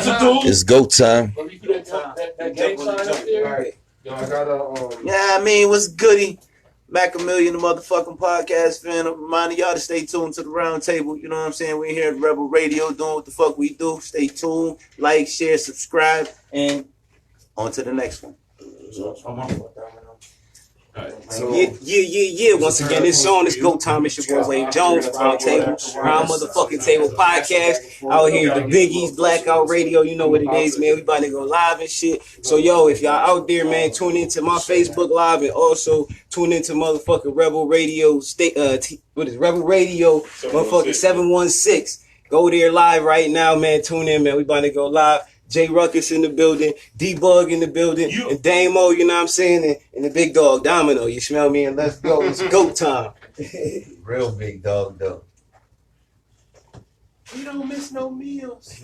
It's go time. That gang sign up there. Right. Yo, I got a Yeah, I mean, what's goody? Mac a Million, the motherfucking podcast fan. I'm reminding y'all to stay tuned to the Round Table. You know what I'm saying? We're here at Rebel Radio doing what the fuck we do. Stay tuned, like, share, subscribe, and on to the next one. So, yeah. Once again, it's on. It's go time. It's your boy Waverly Jones. Round Table, Round motherfucking Table Podcast. Out here at the Big East Blackout Radio. You know what it is, man. We about to go live and shit. So, yo, if y'all out there, man, tune into my Facebook Live and also tune into motherfucking Rebel Radio. Rebel Radio, motherfucking 716. Go there live right now, man. Tune in, man. We about to go live. J Ruckus in the building, D-Bug in the building, and Damo, you know what I'm saying, and the big dog Domino, you smell me, and let's go. It's go time. Real big dog, though. We don't miss no meals.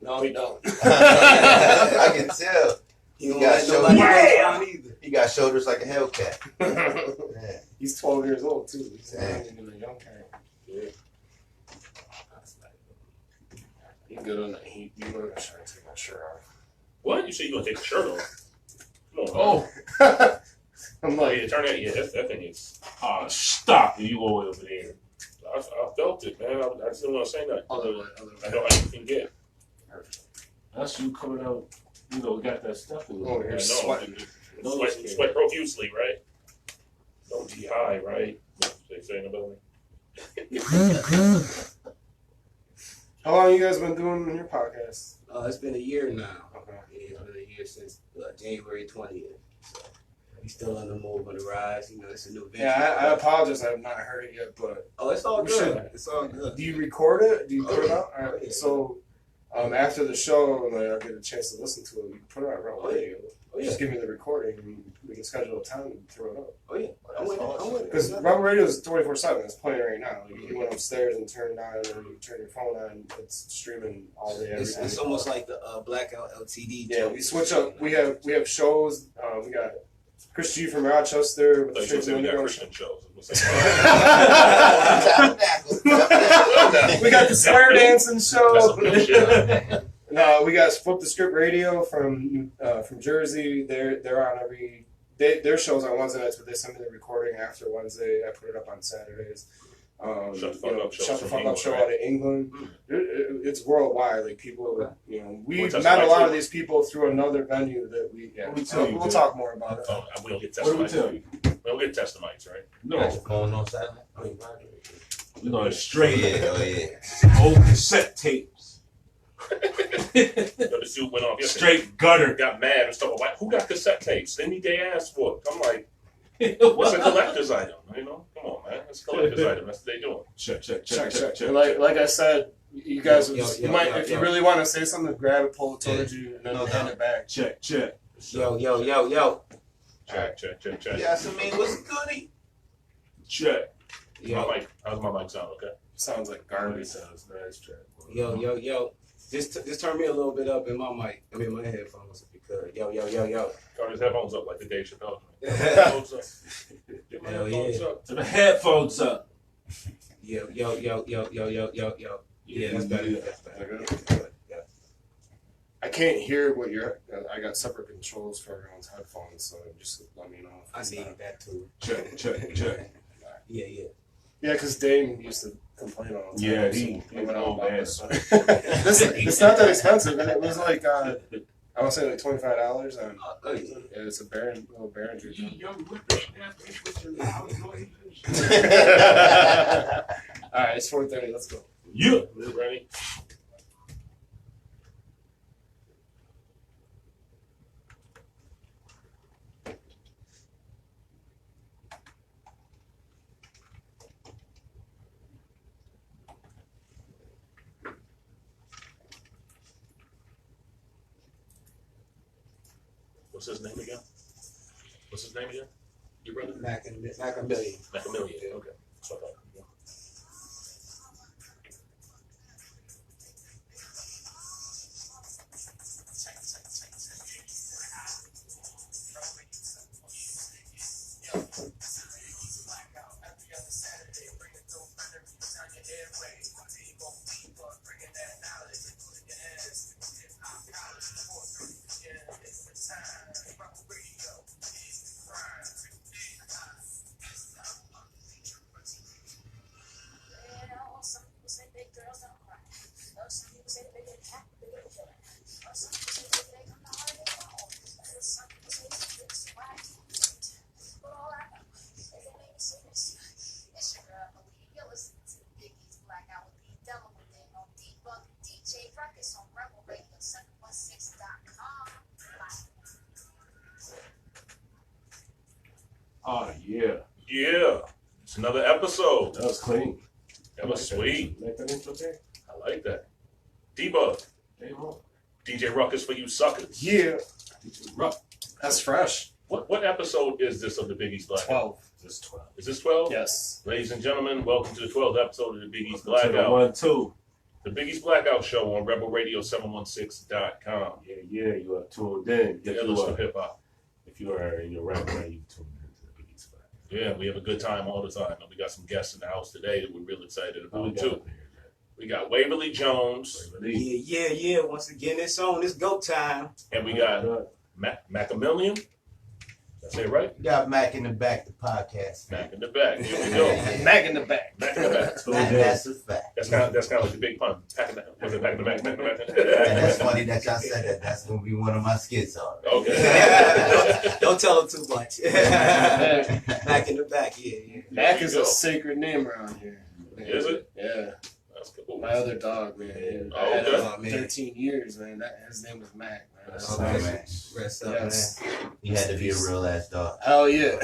No, We don't. I can tell. You don't got let nobody shoulders. go either. He got shoulders like a Hellcat. Yeah. He's 12 years old, too. He's Damn. in a young cat. Yeah. He good on that. You want to try to take my shirt off. What? You say you gonna take the shirt off? Come on. Oh. I'm like, Yeah, turn that. Yeah, that thing is. Stop. You go over there. I felt it, man. I just didn't want to say nothing. other way. I know how you can get. That's you coming out, got that stuff in Oh, there. you're sweating. Sweat profusely, right? Don't be high, right? They say in the building. How long you guys been doing your podcast? It's been a year now. Okay. Yeah, it's been a year since January 20th. So we still on the move, on the rise. It's a new venture. Yeah, I apologize. I have not heard it yet, but Oh, it's all We good. should. It's all good. do you record it? Do you put it out? All right. Yeah. So, after the show, and I'll get a chance to listen to it, we can put it on Round Radio. Oh, yeah. Just give me the recording, and we can schedule a time and throw it up. Oh, yeah. I'm with it. Because Rebel Radio is 24/7. It's playing right now. Like, you went upstairs and turned it on, and you turn your phone on. It's streaming all day, every day. It's almost like the Blackout LTD. Yeah, we switch up. We have shows. We got Chris G from Rochester with the Like you Straight said, we got Show. Christian shows. We got the square dancing That's show. some good shit. We got Flip the Script Radio from Jersey. They're on their shows on Wednesday nights, but they send me the recording after Wednesday. I put it up on Saturdays. Shut the Fuck Up show Shut the from Fuck Up England, show right? out of England. It's worldwide. Like people, we We'll met testify a lot too. of these people through another venue that we. Yeah, What we tell you, we'll dude? talk more about it. Oh, we don't get What do we testimonies. tell you? We don't get testimonies, right? No. Got your phone on silent? We're going straight Yeah. old cassette tapes. Yo, this dude went off yesterday. Straight gutter. Got mad and stuff. Like, who got cassette tapes? They need their ass for it. I'm like, it's What? a collector's item. Come on, man. It's a collector's item. That's what they doing. Check. And like I said, you guys, Yo, if you really want to say something, grab it, pull it towards you, and then No hand doubt. it back. Check. Yo. Check. Yes, I mean, what's goody? Check. How's my mic sound? Okay. Sounds like Garbage garbage. sounds nice, check. Yo. Just turn me a little bit up in my mic. I mean, my headphones if you could. Yo. Turn his headphones up like the Dave Chappelle. Headphones up. Get my Hell headphones yeah. up. To the headphones up. Yo. Yeah, that's better. That's better. Yeah. I can't hear what you're. I got separate controls for everyone's headphones, so just let me know. I need that too. Check. Yeah. Yeah, because Dane used to complain all the time. Yeah, so he went was on old about man. this. It's not that expensive. It was like I want to say like $25 on. Oh, yeah. Yeah, it's a little Behringer. You young whippersnapper with your loud noises. All right, it's 4:30. Let's go. Yeah. Ready? What's his name again? Your brother? Mac a million. Maximilian. Okay. That's what I thought. Yeah. Yeah. It's another episode. That was clean. That was sweet. Like that intro there? I like that. D-Bug. Hey, Mo. DJ Ruckus for you suckers. Yeah, Rough. that's fresh. What episode is this of the Big East Blackout? 12. This 12. Is this 12? Yes. Ladies and gentlemen, welcome to the 12th episode of the Big East To the Blackout. 1-2. The Big East Blackout show on rebelradio716.com. Yeah, you are tuned in. The If you illest of are, hip hop. if you are in your right mind, you tuned in to the Big East Blackout. Yeah, we have a good time all the time. And we got some guests in the house today that we're real excited Who we about got too. up here, We got Waverly Jones, man? Yeah. Once again, it's on. It's go time. and we got Macamillion. That's it, right? You got Mac in the back, the podcast. Mac in the back. Here we go. Back in the back. Mac in the back. That's a fact. That's kind of like the big pun. Back in the back. Was it back in the back? Back in the And that's back. funny that y'all said that. That's gonna be one of my skits already. Okay. Don't tell them too much. Back in the back, yeah. Mac There is you a go. sacred name around here. Is it? Yeah. That's cool. My other dog, man. Oh, I had okay. him for 13 years, man. His name was Mac, man. That's Oh, nice. man. Rest up, Yes. He had to be a real ass dog. Hell yeah.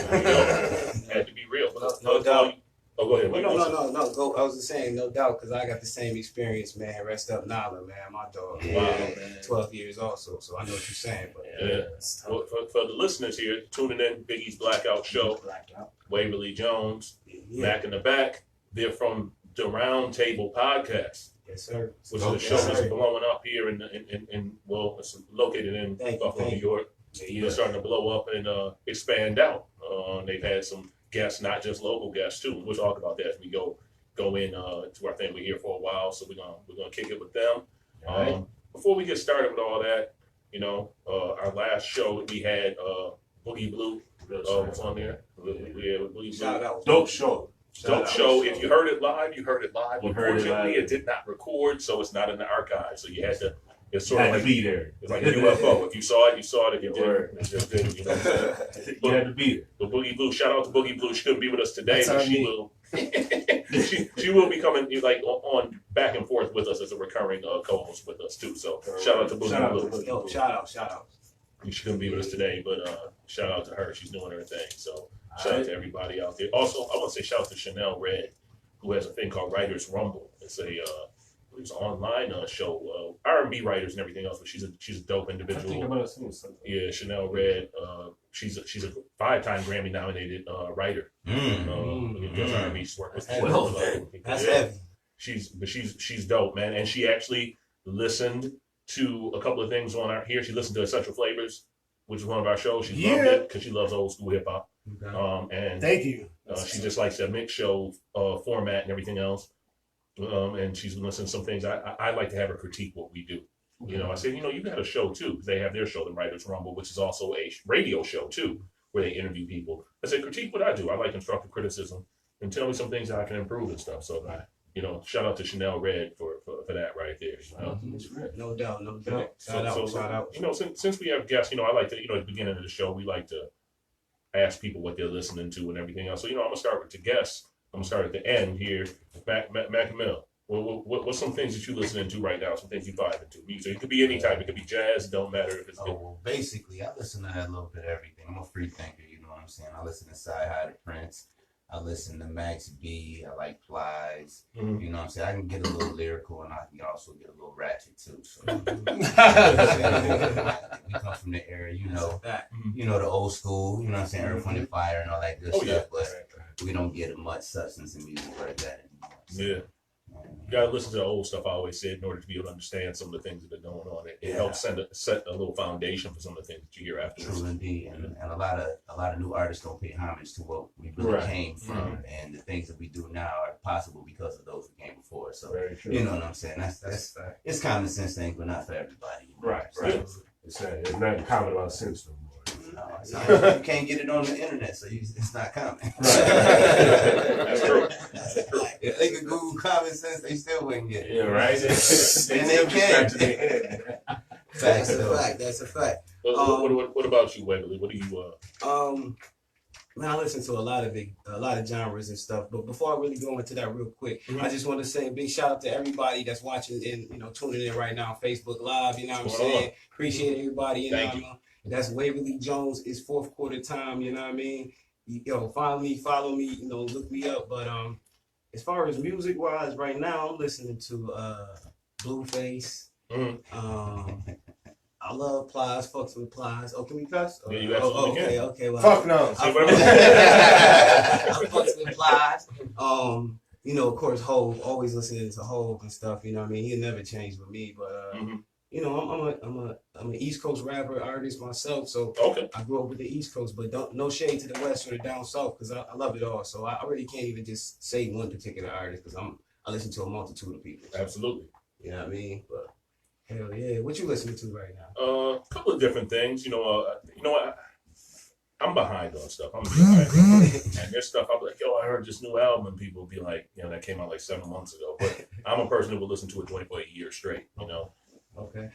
Had to be real. No doubt. Oh, go ahead. man. No. Go. I was just saying, no doubt, because I got the same experience, man. Rest up, Nala, man. My dog. Yeah. Wow. man. 12 years also, so I know what you're saying. But Yeah. For the listeners here, tuning in, Big East Blackout show, Waverly Jones, yeah. Mac in the back. They're from the Round Table Podcas, Yes, sir. which is a show that's blowing up here in well, it's located in Buffalo, New York. They're starting to blow up and expand out. They've had some guests, not just local guests too. We'll talk about that as we go in to our thing. We're here for a while, so we're gonna kick it with them. Before we get started with all that, our last show that we had, Boogie Blue was on there. Boogie Blue. Shout out. Dope show. Dope show. If you heard it live, you heard it live. You heard it Unfortunately, live. it did not record, so it's not in the archive. So you had to. It's You sort of had like to be there. it's like a UFO. If you saw it, you saw it. If you Word. didn't, it just didn't. You had to be there. But Boogie Blue, shout out to Boogie Blue. She couldn't be with us today, That's but on she me. will. she will be coming like on back and forth with us as a recurring co-host with us too. So shout out to Boogie Shout out Blue. to Boogie. Yo, shout out. She couldn't be with us today, but shout out to her. She's doing her thing. So shout out to everybody out there. Also, I want to say shout out to Chanel Red, who has a thing called Writers Rumble. It's it's an online show, R&B writers and everything else. But she's a dope I think individual. about seeing something. Yeah, Chanel Red. She's a 5-time Grammy nominated writer. Just R&B. She's worked with Well, That's Yeah. heavy. She's dope, man. And she actually listened to a couple of things on our here. She listened to Essential Flavors, which is one of our shows. She loved it because she loves old school hip hop. And Thank you. she just likes that mix show format and everything else. And she's been listening to some things. I like to have her critique what we do. I said, you got a show too, because they have their show, the Writers Rumble, which is also a radio show too, where they interview people. I said, critique what I do. I like constructive criticism and tell me some things that I can improve and stuff. So, shout out to Chanel Red for that right there. No doubt. Shout out. Since we have guests, I like to, at the beginning of the show, we like to ask people what they're listening to and everything else. So, I'm gonna start with the guests. I'm gonna start at the end here. Macamil, what's some things that you're listening to right now? Some things you vibe into? Music. It could be any type. It could be jazz. Don't matter if it's. Well, basically, I listen to a little bit of everything. I'm a free thinker, you know what I'm saying? I listen to Sci-Hi to Prince. I listen to Max B. I like Plies. Mhm. You know what I'm saying? I can get a little lyrical and I can also get a little ratchet too. So we come from the era, the old school, you know what I'm saying? Earth, Wind and Fire and all that good stuff. But we don't get much substance in music like that anymore. So, Yeah. You gotta listen to the old stuff. I always say in order to be able to understand some of the things that are going on. It helps set a little foundation for some of the things that you hear afterwards. True indeed, and a lot of new artists don't pay homage to what we really came from, and the things that we do now are possible because of those who came before. So Very true. you know what I'm saying? That's it's common sense thing, but not for everybody. Right. It's not common about sense no more. No, you can't get it on the internet, so it's not common. That's true. If they could Google common sense, they still wouldn't get it. Yeah, right. And they can. That's a fact. What about you, Waverly? What do you? Man, I listen to a lot of genres and stuff. But before I really go into that real quick, I just want to say a big shout out to everybody that's watching and tuning in right now on Facebook Live. You know what I'm saying? Appreciate everybody. Thank you. That's Waverly Jones. It's fourth quarter time. You know what I mean? follow me, look me up. But as far as music wise, right now I'm listening to Blueface. I love Plies, fucks with Plies. Oh, can we cuss? Yeah, you absolutely can. Okay, well. Fuck no. I fucks with Plies. Of course, Hove, always listening to Hove and stuff, you know what I mean? He'll never change with me, but I'm an East Coast rapper, artist myself, so okay. I grew up with the East Coast, but no shade to the West or the down South, because I love it all, so I really can't even just say one particular artist, because I listen to a multitude of people. Absolutely. You know what I mean? But hell yeah, what you listening to right now? A couple of different things. I'm behind on stuff. I'm behind, and there's stuff I'm like, yo, I heard this new album, and people be like, that came out like 7 months ago. But I'm a person who will listen to a joint for a year straight. Okay.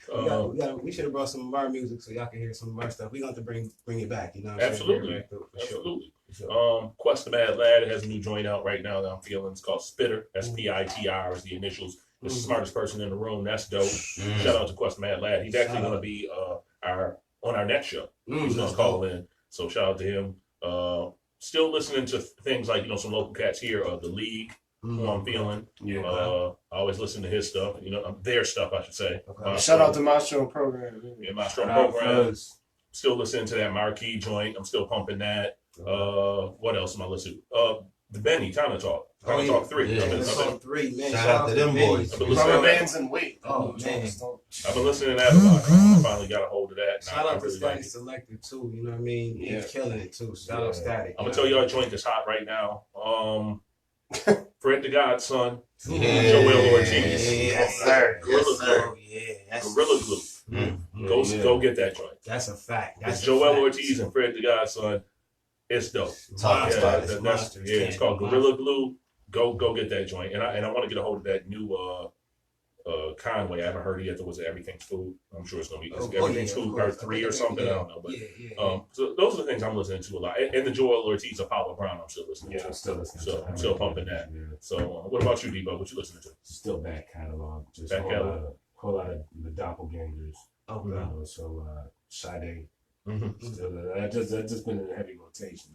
We should have brought some of our music so y'all can hear some of our stuff. We got to bring it back. You know what I'm absolutely, saying? absolutely. Sure. Quest the Mad Lad has a new joint out right now that I'm feeling. It's called Spitter. SPITR is the initials. The smartest person in the room. That's dope. Shout out to Quest the Mad Lad. He's actually going to be on our next show. He's going to call in. So shout out to him. Still listening to things like some local cats here. The League, who I'm feeling. Yeah. I always listen to his stuff. Their stuff, I should say. Okay. Shout out to Maestro Program. Yeah, Maestro Program. Still listening to that Marquee joint. I'm still pumping that. What else am I listening to? The Benny Kind of Talk. Kind of Talk 3. Yeah. I've been Three, man. Shout out to them boys. I've been listening to bands and wait. Oh man. I've been listening to that a lot. I finally got a hold of that. Shout out to Static Selector too. You know what I mean? He's killing it too. Shout out Static. I'm gonna tell y'all a joint that's hot right now. Fred the God's son. Yeah. Joel Ortiz. Yes, sir. Gorilla Glue. Yeah. Gorilla Glue. Go get that joint. That's a fact. It's Joel Ortiz and Fred the God's son. It's dope. It's called Gorilla Glue. Go get that joint. And I want to get a hold of that new Conway. I haven't heard it yet. Was it Everything's Food? I'm sure it's gonna be Everything's Food Part 3 or something. I don't know. But so those are the things I'm listening to a lot. And the Joel Ortiz, Apollo Brown, I'm still listening to. I'm still listening to. I'm still pumping that. Yeah. So what about you, Debo? What you listening to? Still back catalog. Just back catalog. Whole lot of the doppelgangers. Okay. So Sade. Mm-hmm. Still, that just been in heavy rotation.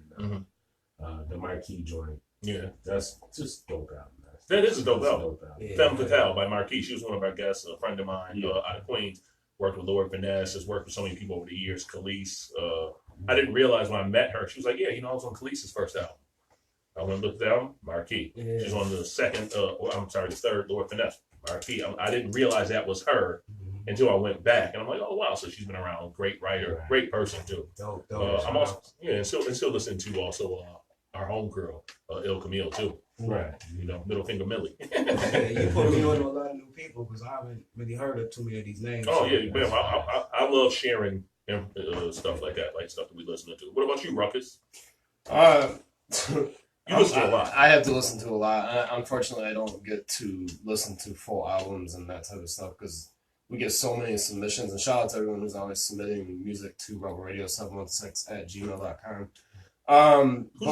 The Marquee joint. Yeah. That's just dope album. That is a dope album. Yeah. Femme Fatale by Marquis. She was one of our guests, a friend of mine out of Queens. Worked with Lord Finesse, has worked with so many people over the years. Khalees. I didn't realize when I met her, she was like, I was on Khalees' first album. I went and looked at the album, Marquis. Yeah. She's on the the third Lord Finesse, Marquis. I didn't realize that was her until I went back. And I'm like, oh, wow. So she's been around. Great writer, great person, too. Dope. I'm also, and still listening to also our homegirl, Il Camille, too. Right. Middle Finger Millie. You put me on to a lot of new people because I haven't really heard of too many of these names. Oh, yeah. Man, I love sharing stuff like that, like stuff that we listen to. What about you, Ruckus? You listen to a lot. I have to listen to a lot. Unfortunately, I don't get to listen to full albums and that type of stuff because we get so many submissions. And shout out to everyone who's always submitting music to rebelradio716@gmail.com. Who's but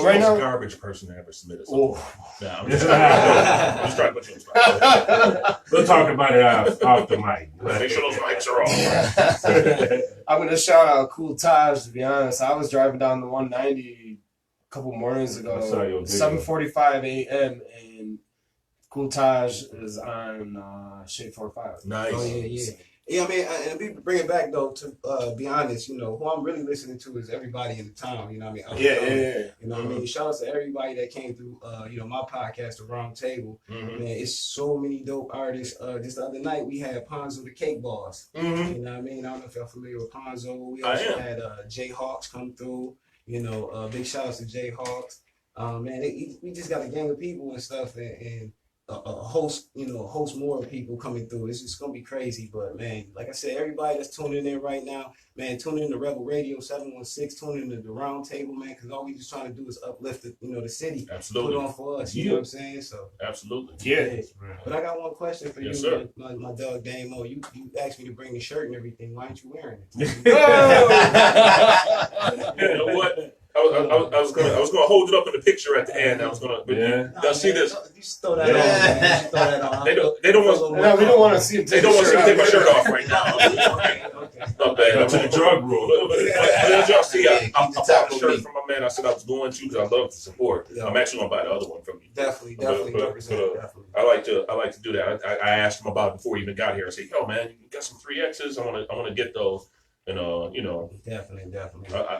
right the most now, garbage person to ever submit a song? Oh. Nah, I'm just trying to put you on the spot. We'll talk about it off the mic. Make sure those mics are off. I'm going to shout out Cool Taj, to be honest. I was driving down the 190 a couple mornings ago, 7:45 a.m., and Cool Taj is on Shade 45. Nice. Oh, yeah. Yeah, I mean, and we bring it back, though, to be honest, who I'm really listening to is everybody in the town, you know what I mean? Yeah. You know what I mean? Shout out to everybody that came through, my podcast, The Round Table. Man, it's so many dope artists. Just the other night, we had Ponzo the Cake Boss. You know what I mean? I don't know if y'all familiar with Ponzo. We also had Jay Hawks come through. Big shout outs to Jay Hawks. Man, we just got a gang of people and stuff, and host more people coming through. It's just gonna be crazy, but man, like I said, everybody that's tuning in right now, man, tune in to Rebel Radio 716, tune in to the Round Table, man, because all we just trying to do is uplift the city. Absolutely. Put on for us, you know what I'm saying? So absolutely. Yeah. But I got one question for you, sir. my dog Damo. You asked me to bring the shirt and everything. Why aren't you wearing it? You know what? I was gonna hold it up in the picture at the end. I was gonna. Y'all see this? You just throw that on. Man. Throw that on. They don't want. No, we don't want to see him. They don't want to see him take my shirt off right now. Okay. Not bad. To the drug room. As y'all see, I bought a shirt from my man. I said I was going to because I love to support. Yeah. I'm actually gonna buy the other one from you. Definitely. I like to do that. I asked him about it before he even got here. I said, "Yo, man, you got some 3Xs? I want to get those." And Definitely.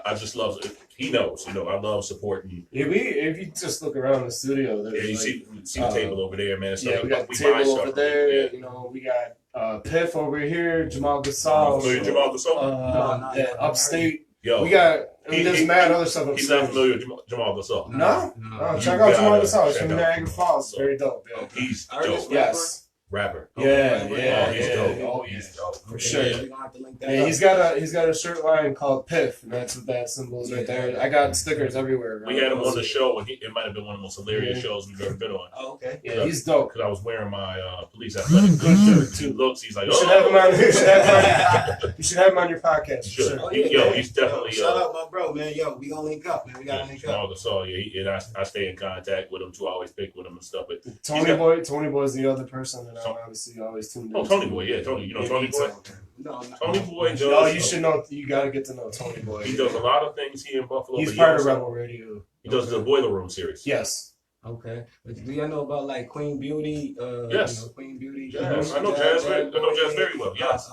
I just love it. He knows, I love supporting. Yeah, if you just look around the studio, Yeah, you see the table over there, man. Yeah, we got the table over there. Yeah. We got Piff over here, Jamal Gasol. Jamal Gasol? Upstate. Yo, we got. There's mad other stuff upstairs. He's not familiar with Jamal Gasol. No. Check out Jamal Gasol. He's from Niagara Falls. It's very dope. Yeah. He's dope. Yes. Rapper. Yeah. He's dope. Oh, he's dope for sure. Yeah, he's got a shirt line called Piff, and that's what that symbol is right there. I got stickers everywhere. We had him on the show, and it might have been one of the most hilarious shows we've ever been on. Oh, okay. Yeah, he's dope. Because I was wearing my police athletic good shirt too. Looks, he's like, you should have him on. You should have him on your podcast. Sure. Oh, yeah, he's definitely. Shout out my bro, man. Yo, we gonna link up, man. We gotta link up. And I stay in contact with him too. I always pick with him and stuff. But Tony Boy's the other person that I obviously always tuned in. Oh, Tony Boy, yeah, Tony. You know Tony Boy? No, Tony Boy does. No, you should know. You got to get to know Tony Boy. He does a lot of things here in Buffalo. He's part of Rebel Radio. He does the Boiler Room series. Yes. Okay. But do y'all know about like Queen Beauty? Yes. Queen Beauty. Yes, I know Jazz very well. Yes.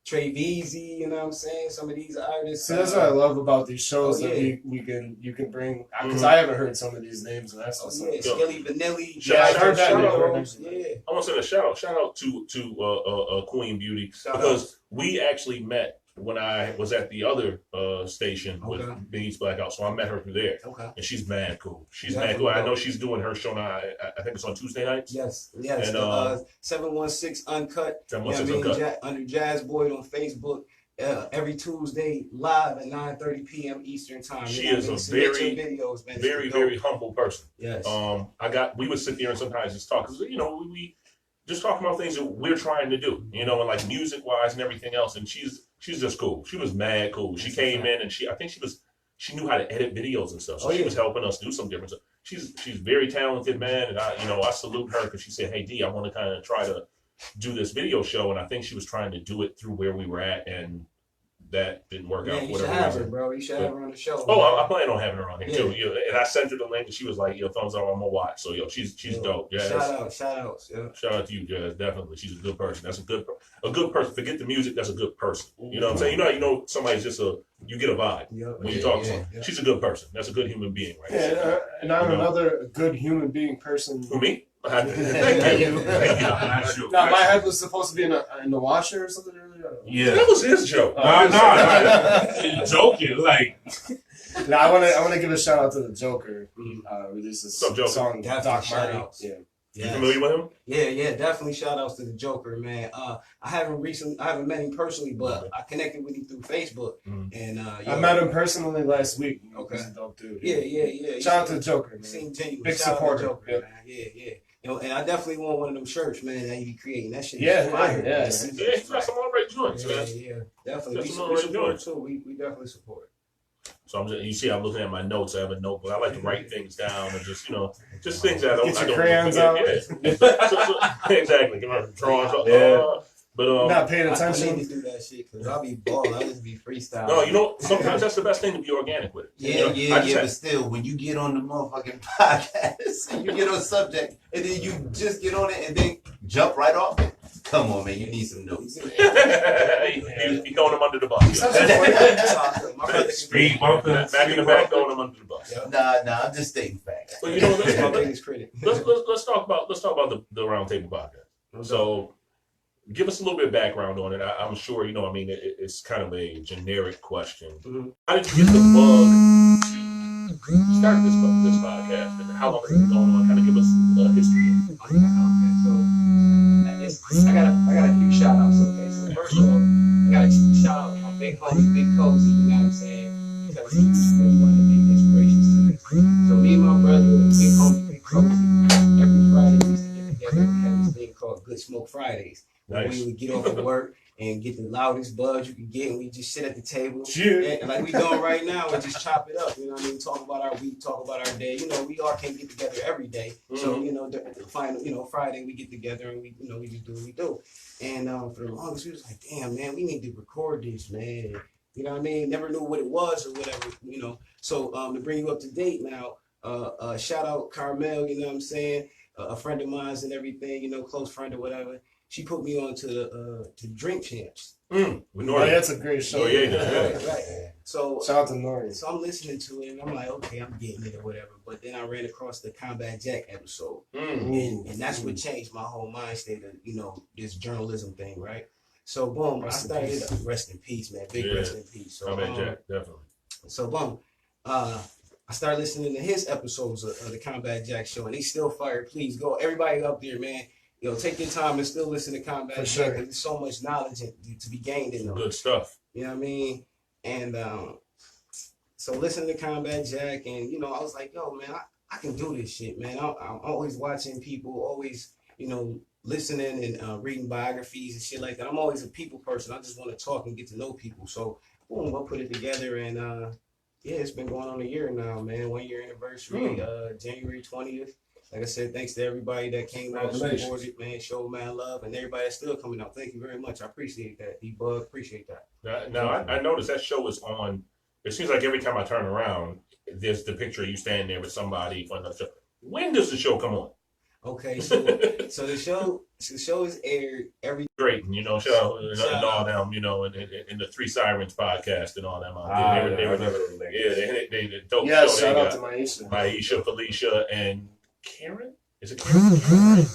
Trey Veezy, you know what I'm saying? Some of these artists. See, that's what I love about these shows that you can bring, because I haven't heard some of these names, and that's what's Skilly Vanilli. I heard that. I want to send a shout out to Queen Beauty, because we actually met when I was at the other station with Big East Blackout, so I met her through there. Okay. And she's mad cool. Mad cool. I know she's doing her show now. I think it's on Tuesday nights. Yes. And 716 Uncut. 716 Uncut. Under Jazz Boyd on Facebook. Every Tuesday live at 9:30 p.m. Eastern time. She is a very humble person. Yes. We would sit there and sometimes just talk, because we just talking about things that we're trying to do, and like music wise and everything else. And she's just cool. She was mad cool. She came in and she knew how to edit videos and stuff. So she was helping us do some different stuff. She's very talented, man. And I salute her, because she said, "Hey D, I want to kind of try to do this video show." And I think she was trying to do it through where we were at, and that didn't work out. You should have her, bro. You should have her on the show. Oh, I plan on having her on here too. And I sent her the link, and she was like, thumbs up, I'm gonna watch. So she's dope. Jazz. Shout outs. Yeah. Shout out to you, Jazz. Definitely, she's a good person. That's a good person. Forget the music. That's a good person. You know what I'm saying? You know, somebody's just you get a vibe when you talk to her. Yeah. She's a good person. That's a good human being, right? Yeah, and I'm another good human being person. Who, me? Thank you. Now, my head was supposed to be in the washer or something earlier. Yeah, that was his joke. No, joking. Like, now I want to give a shout out to the Joker. Released a song, Doc Marty. Yeah. You familiar with him? Yeah, definitely shout outs to the Joker, man. I haven't met him personally, but I connected with him through Facebook. And I met him personally last week. Okay. He's a dope dude. Yeah. Shout out to the Joker, man. Seemed genuine. Big supporter. Joker, man. Yeah. And I definitely want one of them shirts, man, that you be creating. That shit is fire. Yeah, he's got some alright joints, man. Yeah, definitely. We support too. We definitely support. So you see, I'm looking at my notes. I have a notebook. I like to write things down and just things that I don't crayons out. Yeah. Exactly. Come on, drawings. Yeah. But not paying attention. I need to do that shit, because I'll be balling. I'll just be freestyle. No, sometimes that's the best thing, to be organic with it. But still, when you get on the motherfucking podcast and you get on subject and then you just get on it and then jump right off it. Come on, man, you need some notes. You throwing them under the bus. Speed bumping. Back in the back, throwing them under the bus. Nah, I'm just stating facts. But that's my biggest critic. Let's talk about the Round Table Podcast. So, give us a little bit of background on it. I'm sure it's kind of a generic question. How did you get the bug to start this podcast, and how long has it been going on? Kind of give us a history. Okay, so I got a few shout outs. Okay, so first of all, I got to shout out my big homie, Big Cozy. You know what I'm saying? Because he's been one of the big inspirations to me. So me and my brother, Big homie, Big Cozy, every Friday we used to get together and have this thing called Good Smoke Fridays. Nice. We would get off of work and get the loudest buzz you can get, and we just sit at the table, Cheers. and like we doing right now, and just chop it up. You know what I mean? Talk about our week, talk about our day. You know, we all can't get together every day, so you know, the final, you know, Friday we get together and we, you know, we just do what we do. And for the longest, we was like, damn, man, we need to record this, man. You know what I mean? Never knew what it was or whatever, you know. So to bring you up to date now, shout out Carmel, you know what I'm saying? A friend of mine's and everything, you know, close friend or whatever. She put me on to Drink Champs. Oh, that's a great show. Right. So shout out to Nori. So I'm listening to it and I'm like, okay, I'm getting it or whatever. But then I ran across the Combat Jack episode. And that's what changed my whole mind state of, you know, this journalism thing, right? So boom, I started rest in peace, man. Big rest in peace. So Jack, definitely. So boom. I started listening to his episodes of the Combat Jack show, and they still fire. Please go, everybody up there, man. You know, take your time and still listen to Combat Jack, because there's so much knowledge to be gained in them. Good stuff. You know what I mean? And so listening to Combat Jack, and you know, I was like, yo, man, I can do this shit, man. I'm always watching people, always, you know, listening and reading biographies and shit like that. I'm always a people person. I just want to talk and get to know people. So boom, we'll put it together, and yeah, it's been going on a year now, man. 1 year anniversary, January 20th. Like I said, thanks to everybody that came out, supported, man, showed man love, and everybody that's still coming out. Thank you very much. I appreciate that. D-Bug, appreciate that. Now I noticed that show is on. It seems like every time I turn around, there's the picture of you standing there with somebody from the show. When does the show come on? Okay, so the show is aired every great, and you know, show and all them, you know, and the Three Sirens podcast and all them out there. They dope show. Shout out to Maisha, Felicia, and Karen. Is it Karen?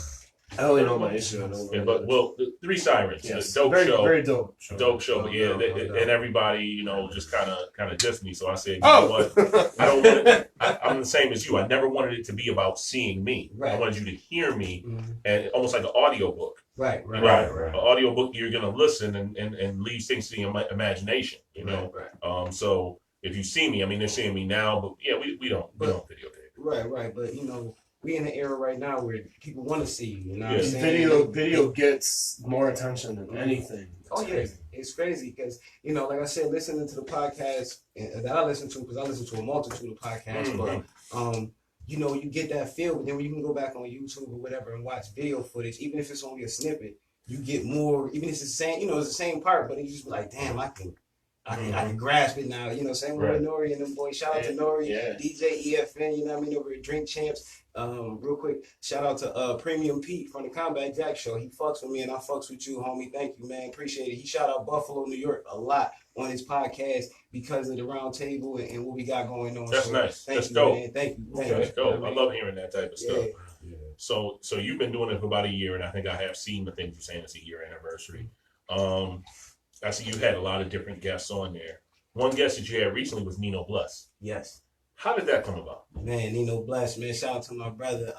I don't know Maisha. But the Three Sirens, dope show, very dope show. But yeah, and everybody, you know, just kind of dissed me. So I said, you know what? I don't want it. I'm the same as you. I never wanted it to be about seeing me. Right. I wanted you to hear me, and almost like an audio book. Right. An audio book, you're gonna listen and leave things to your imagination. You know. Right. So if you see me, I mean, they're seeing me now, but yeah, we don't videotape. Right. But you know, we in an era right now where people want to see you. You know what I'm saying? Video gets more attention than anything. It's crazy because, you know, like I said, listening to the podcast that I listen to, because I listen to a multitude of podcasts, but you know, you get that feel. But then when you can go back on YouTube or whatever and watch video footage, even if it's only a snippet, you get more. Even if it's the same, you know, it's the same part, but you just be like, damn, I can grasp it now. You know, same with Nori and them boys. Shout out to Nori, DJ EFN. You know what I mean, over at Drink Champs. Real quick, shout out to Premium Pete from the Combat Jack show. He fucks with me and I fucks with you, homie. Thank you, man. Appreciate it. He shout out Buffalo, New York a lot on his podcast because of the Round Table and what we got going on. That's nice. Thank you, dope. Man. Thank you. That's dope. I love hearing that type of stuff. Yeah. So you've been doing it for about a year, and I think I have seen the things you're saying it's a year anniversary. I see you had a lot of different guests on there. One guest that you had recently was Nino Bless. Yes. How did that come about? Man, Nino Bless, man. Shout out to my brother.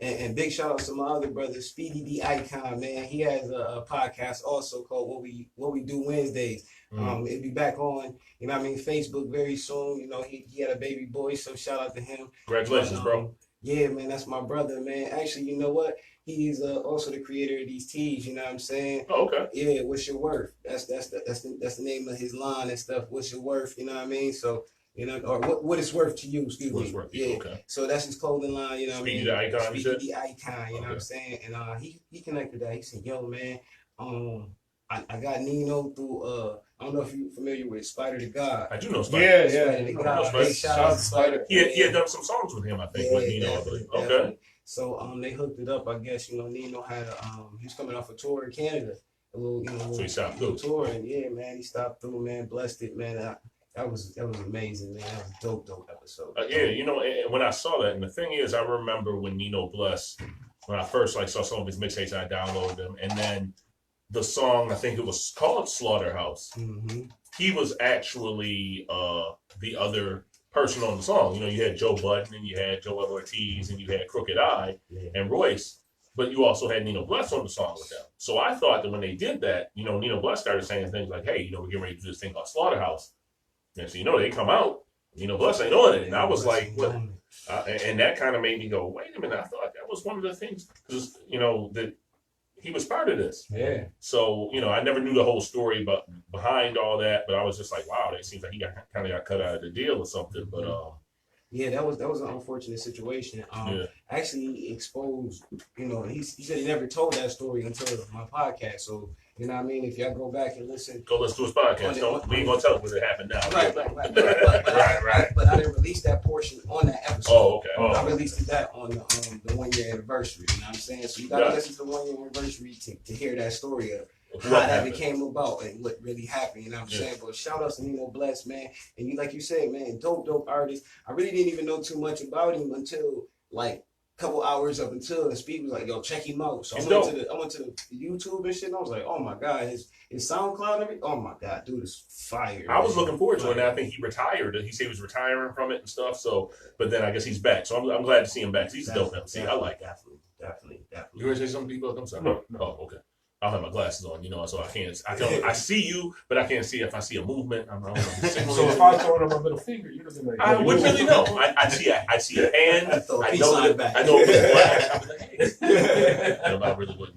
And big shout out to my other brother, Speedy the Icon, man. He has a podcast also called What We Do Wednesdays. It'll be back on, you know what I mean, Facebook very soon. You know, he had a baby boy, so shout out to him. Congratulations, bro. Yeah, man, that's my brother, man. Actually, you know what? He's also the creator of these tees. You know what I'm saying? Oh, okay. Yeah, What's Your Worth? That's the name of his line and stuff. What's your worth? You know what I mean? So, you know, or what it's worth to you? Excuse me. Worth yeah. Okay. So that's his clothing line. You know what I mean? The Icon. Speedy the Icon. You know what I'm saying? And he connected that. He said, "Yo, man, I got Nino through I don't know if you're familiar with Spider the God. I do know Spider. Yeah. Spider the God. Hey, shout out to Spider. He had done some songs with him, I think, with Nino. Definitely. Okay. So they hooked it up. I guess, you know, Nino had he was coming off a tour in Canada, a little, you know, so he stopped through tour, and yeah, man, he stopped through, man, blessed it, man. That was amazing, man. That was a dope episode. Yeah, you know, and when I saw that, and the thing is, I remember when Nino Bless, when I first saw some of his mixtapes, I downloaded them, and then the song, I think it was called Slaughterhouse. He was actually the other person on the song. You know, you had Joe Budden and you had Joel Ortiz and you had Crooked Eye and Royce, but you also had Nino Bless on the song with them. So I thought that when they did that, you know, Nino Bless started saying things like, hey, you know, we're getting ready to do this thing called Slaughterhouse. And so, you know, they come out, Nino Bless ain't on it. And I was like, what? And that kind of made me go, wait a minute, I thought that was one of the things, because, you know, that he was part of this. Yeah. So, I never knew the whole story but behind all that, but I was just like, wow, it seems like he kind of got cut out of the deal or something. But yeah, that was an unfortunate situation. Actually he exposed, he said he never told that story until my podcast. So, you know what I mean? If y'all go back and listen to his podcast. We ain't gonna tell him what happened now. Right. But I didn't release that portion on that episode. Oh, okay. I released that on the 1 year anniversary. You know what I'm saying? So you gotta listen to the 1 year anniversary to hear that story of how that became about and what really happened. You know what I'm saying? But shout out to Nino Bless, man. And like you said, man, dope artist. I really didn't even know too much about him until like couple hours up until the speed was like, yo, check him out. So I went to the YouTube and shit, and I was like, oh my God, his SoundCloud and everything. Oh my God, dude, it's fire. I was looking forward to it, and I think he retired. He said he was retiring from it and stuff. So, but then I guess he's back. So I'm glad to see him back. He's a dope MC. I like it. Definitely. You want to say something, people? I'm sorry. No. Oh, okay. I'll have my glasses on, so I see you, but I can't see if I see a movement. So if I throw him a middle finger, you don't like. I wouldn't really know. I see a hand. I know it was black. I was like, hey. I really wouldn't,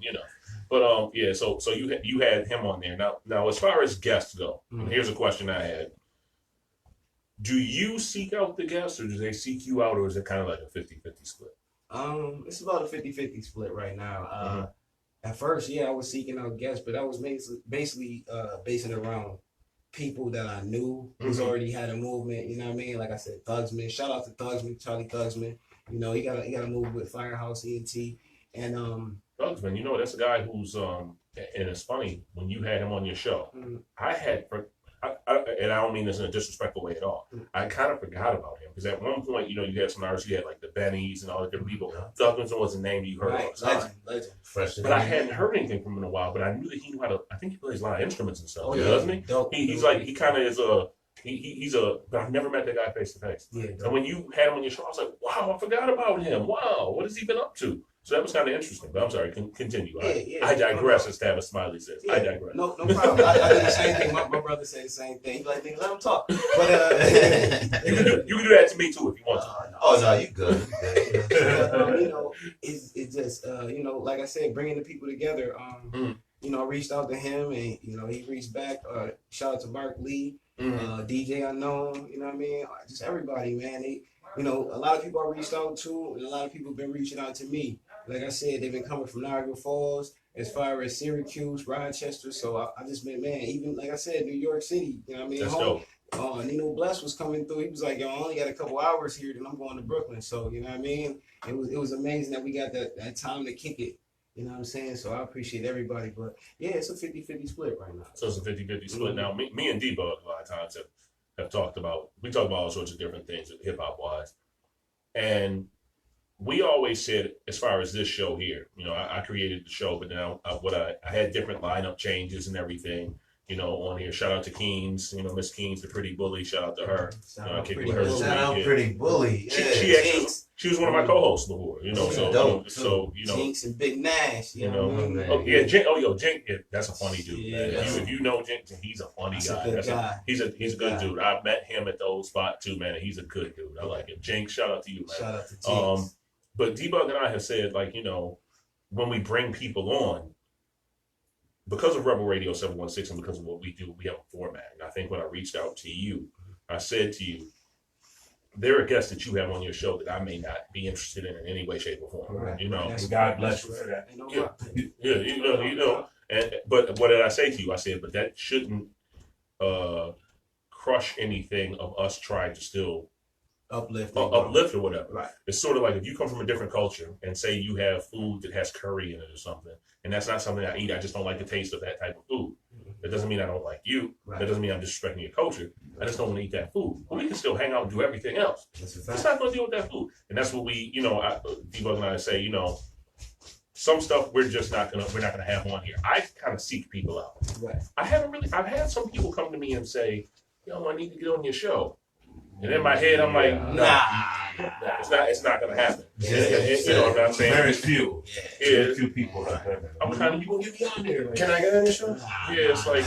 But yeah. So you had him on there. Now as far as guests go, here's a question I had. Do you seek out the guests, or do they seek you out, or is it kind of like a 50-50 split? It's about a 50-50 split right now. At first, I was seeking out guests, but I was basically basing it around people that I knew who's already had a movement. You know what I mean? Like I said, Thugsman. Shout out to Thugsman, Charlie Thugsman. He got a move with Firehouse ENT. And Thugsman, that's a guy who's and it's funny when you had him on your show. I had. And I don't mean this in a disrespectful way at all. I kind of forgot about him because at one point, you had some artists, you had like the Bennies and all the different people. Thugsman was a name you heard of. Legend. But I hadn't heard anything from him in a while. But I knew that he knew how to. I think he plays a lot of instruments and stuff. Oh, yeah. Doesn't he? Dope. He's like he kind of is a. He's a. But I've never met that guy face to face. And when you had him on your show, I was like, wow, I forgot about him. Wow, what has he been up to? So that was kind of interesting, but I'm sorry, continue. I digress, as Tavis Smiley says. I digress. No problem. I did the same thing. My brother said the same thing. He's like, let him talk. But you can do that to me too if you want to. No, you good. It's just like I said, bringing the people together. I reached out to him, and he reached back. Shout out to Mark Lee, DJ Unknown. You know what I mean? Just everybody, man. A lot of people I reached out to, and a lot of people have been reaching out to me. Like I said, they've been coming from Niagara Falls, as far as Syracuse, Rochester. So I just been, man, even like I said, New York City. You know what I mean? That's dope. Nino Bless was coming through. He was like, yo, I only got a couple hours here, then I'm going to Brooklyn. So, you know what I mean? It was amazing that we got that time to kick it. You know what I'm saying? So I appreciate everybody. But yeah, it's a 50-50 split right now. So it's a 50-50 split. Now, me and D-Bug a lot of times have talked about all sorts of different things hip-hop wise. And we always said, as far as this show here, I created the show, but now I had different lineup changes and everything, on here. Shout out to Keens, Miss Keens, the pretty bully. Shout out to her. Shout out Pretty Bully. She was one of my co-hosts before, so Jinx and Big Nash, Jink, that's a funny dude, man. If you know Jink, he's a funny guy. He's a good dude. I met him at the old spot too, man. He's a good dude. I like him. Jink, shout out to you, man. Shout out to Jinx. But D-Bug and I have said, when we bring people on, because of Rebel Radio 716 and because of what we do, we have a format. And I think when I reached out to you, I said to you, there are guests that you have on your show that I may not be interested in any way, shape, or form. Right. God bless you for that. But what did I say to you? I said, but that shouldn't crush anything of us trying to still uplift or whatever. Right. It's sort of like if you come from a different culture and say you have food that has curry in it or something, and that's not something I eat. I just don't like the taste of that type of food. That doesn't mean I don't like you. Right. That doesn't mean I'm disrespecting your culture. I just don't want to eat that food. But we can still hang out and do everything else. It's not going to deal with that food. And that's what we, D-Bug and I say, some stuff we're not gonna have on here. I kind of seek people out. Right. I've had some people come to me and say, yo, I need to get on your show. And in my head, I'm like, nah. It's not gonna happen. You know what I'm saying? Very few. Very few people. I'm kind of, you gonna get me on there? Can I get on the show? Yeah, it's like,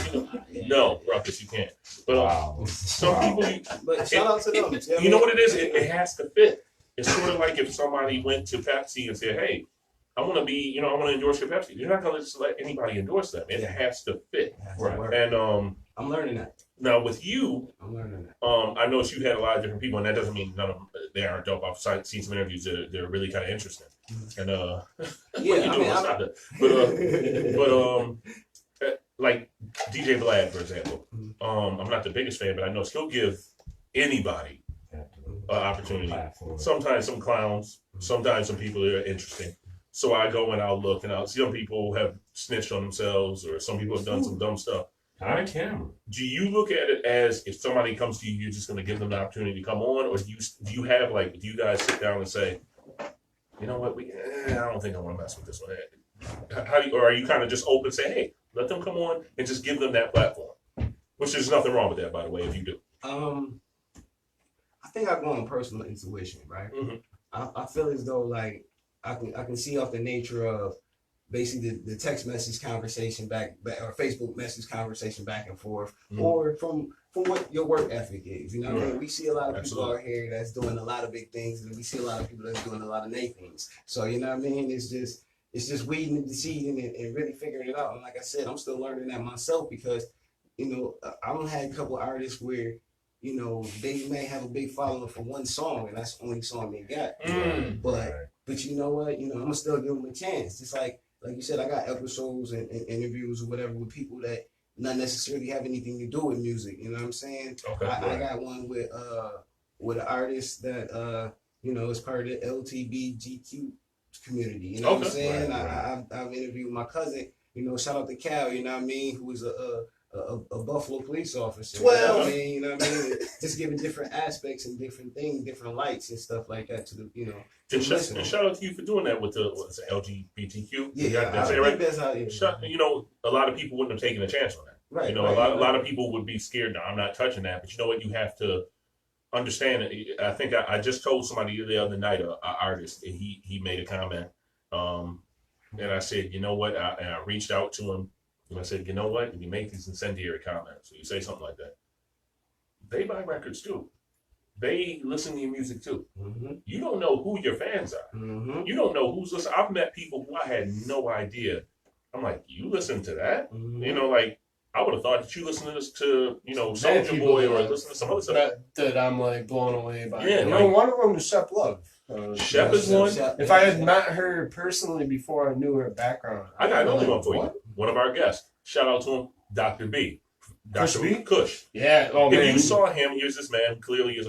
no, Ruckus, you can't. But some people, but shout out to them. You know what it is? It has to fit. It's sort of like if somebody went to Pepsi and said, hey, I want to be, I want to endorse your Pepsi. You're not going to just let anybody endorse them. It has to fit. Right. And I'm learning that. now with you, I'm learning that. I noticed you had a lot of different people, and that doesn't mean none of them they aren't dope. I've seen some interviews that they're really kind of interesting. And like DJ Vlad, for example. I'm not the biggest fan, but I know he'll give anybody an opportunity. Sometimes some clowns, sometimes some people that are interesting. So I go and I'll look, and I'll see some people have snitched on themselves, or some people have done some dumb stuff. On camera. Do you look at it as if somebody comes to you, you're just going to give them the opportunity to come on, or do you have do you guys sit down and say, you know what, I don't think I want to mess with this one. Or are you kind of just open, say, hey, let them come on and just give them that platform? Which there's nothing wrong with that, by the way, if you do. I think I go on personal intuition, right? Mm-hmm. I feel as though like I can see off the nature of basically the text message conversation back or Facebook message conversation back and forth, or from what your work ethic is. You know what I mean? We see a lot of people out here that's doing a lot of big things, and we see a lot of people that's doing a lot of nay things. So you know what I mean? It's just weeding the seed and really figuring it out. And like I said, I'm still learning that myself because, I've had a couple of artists where, they may have a big following for one song, and that's the only song they got. But you know what? I'm gonna still give them a chance. Just like you said, I got episodes and interviews or whatever with people that not necessarily have anything to do with music. You know what I'm saying? Okay, I got one with an artist that is part of the LGBTQ community. You know what I'm saying? I've interviewed my cousin. Shout out to Cal. You know what I mean? Who is a Buffalo police officer. 12. You know what I mean? Just giving different aspects and different things, different lights and stuff like that to the And shout out to you for doing that with the LGBTQ. Yeah, I think that's how it is. A lot of people wouldn't have taken a chance on that. Right. A lot of people would be scared. No, I'm not touching that. But you know what? You have to understand it. I think I just told somebody the other night, an artist, and he made a comment. And I said, you know what? And I reached out to him. And I said, you know what? If you make these incendiary comments, or you say something like that, they buy records too. They listen to your music too. Mm-hmm. You don't know who your fans are. Mm-hmm. You don't know who's listening. I've met people who I had no idea. I'm like, you listen to that? Mm-hmm. I would have thought that you listen to this to, Soulja Boy or listen to some other stuff. That I'm like blown away by. Yeah, one of them is Shep Love. Shep is one. If I had met her personally before I knew her background, I got another one for you. One of our guests. Shout out to him, Dr. B. Dr. B? Kush. Yeah. Oh, if you saw him, here's this man. Clearly, he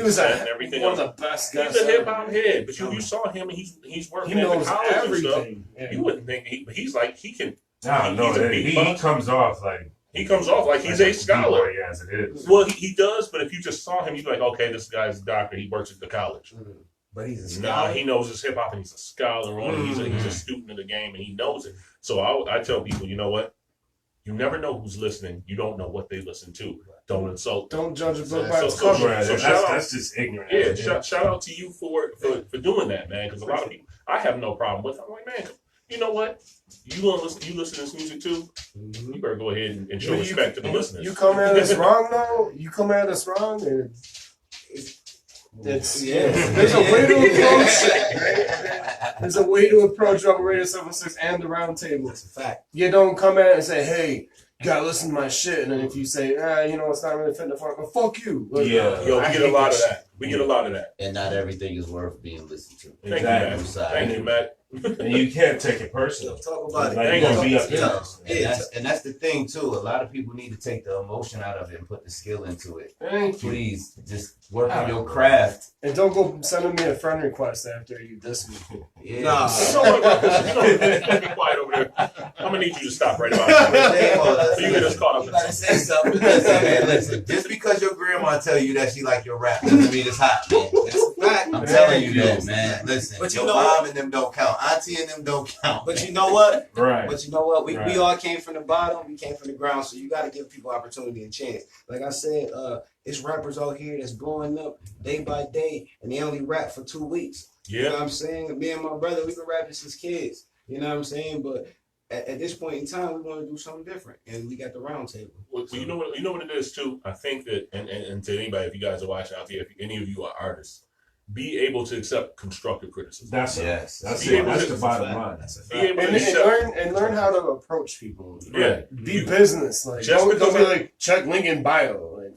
was and everything one of the best guys. He's a hip hop head, but you saw him, and he's working at the college everything. And stuff. Yeah. You wouldn't think he's like he can. He comes off like. He comes off like he's a scholar. Yes, it is. Well, he does, but if you just saw him, you'd be like, okay, this guy's a doctor. He works at the college. Mm-hmm. But he's a scholar. He knows his hip hop, and he's a scholar on it. He's a student of the game, and he knows it. So I tell people, you know what? You never know who's listening. You don't know what they listen to. Don't insult. Don't judge a book by its cover. That's just ignorant. Yeah, shout out to you for doing that, man. Because a lot of people, I have no problem with. I'm like, man, you know what? You listen to this music too. Mm-hmm. You better go ahead and show respect to the listeners. You come at us wrong, though. You come at us wrong, and there's a way to approach it. There's a way to approach Rebel Radio 76 and the Round Table. That's a fact. You don't come at it and say, hey, you gotta listen to my shit, and then if you say, it's not really fitting the form, well, fuck you. We get a lot of that. We get a lot of that. And not everything is worth being listened to. Exactly. Thank you, Matt. And you can't take it personal. Talk about it. And that's the thing too. A lot of people need to take the emotion out of it and put the skill into it. Please, just work on your craft. And don't go sending me a friend request after you diss me. Yeah. Nah. Be quiet over there. I'm gonna need you to stop right about now. So you get us caught up. You gotta say something. Listen. Just because your grandma tell you that she like your rap doesn't mean it's hot, man. That's a fact. I'm telling you that, man. Listen, but your mom and them don't count. Auntie and them don't count. But you know what? Right. But you know what? We all came from the bottom. We came from the ground. So you got to give people opportunity and chance. Like I said, it's rappers out here that's blowing up day by day, and they only rap for 2 weeks. Yeah. You know what I'm saying? Me and my brother, we've been rapping since kids. You know what I'm saying? But at this point in time, we want to do something different, and we got the Round Table. Well, you know what it is too. I think that, and to anybody, if you guys are watching out there, if any of you are artists, be able to accept constructive criticism. That's That's the bottom line. And learn how to approach people. Yeah, be business. Like don't be like check link in bio. Like,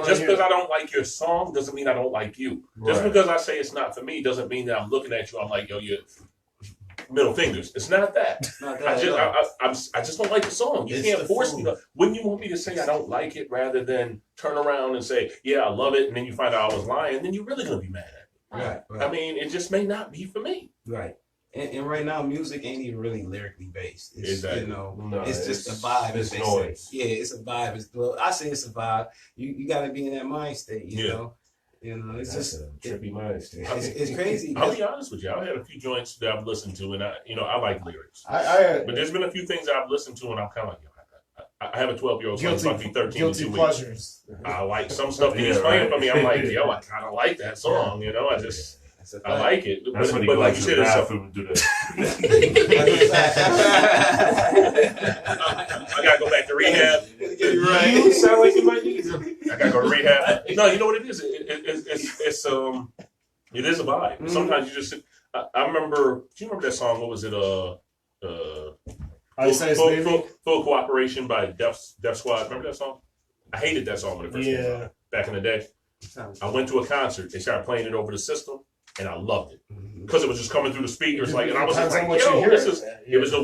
just because I don't like your song doesn't mean I don't like you. Just because I say it's not for me doesn't mean that I'm looking at you. I'm like, yo, you middle fingers. It's not that. I just don't like the song. You can't force me to. Wouldn't you want me to say I don't like it rather than turn around and say, yeah, I love it, and then you find out I was lying, then you're really gonna be mad at me. Right. I mean, it just may not be for me. Right. And right now, music ain't even really lyrically based. It's, exactly. It's just a vibe. It's noise. Yeah, it's a vibe. I say it's a vibe. You got to be in that mind state. You know, it's That's just a trippy mind state. It's crazy. I'll be honest with you. I've had a few joints that I've listened to, and I like lyrics. But there's been a few things I've listened to, and I'm kind of like, I have a 12-year-old son, so I'll be 13 in 2 weeks. Pleasures. I like some stuff that he's playing for me. I'm like, yo, I kind of like that song. I like it. That's when he but goes like you to said, the it's bathroom and do that. I gotta go back to rehab. You sound like you might need them. I gotta go to rehab. No, you know what it is? It is a vibe. Mm-hmm. Sometimes you just. I remember. Do you remember that song? What was it? Full Cooperation by Def Squad. Remember that song? I hated that song when it first came out back in the day. I went to a concert. They started playing it over the system, and I loved it because it was just coming through the speakers. Like, and I was just like, "Yo, this is." It was the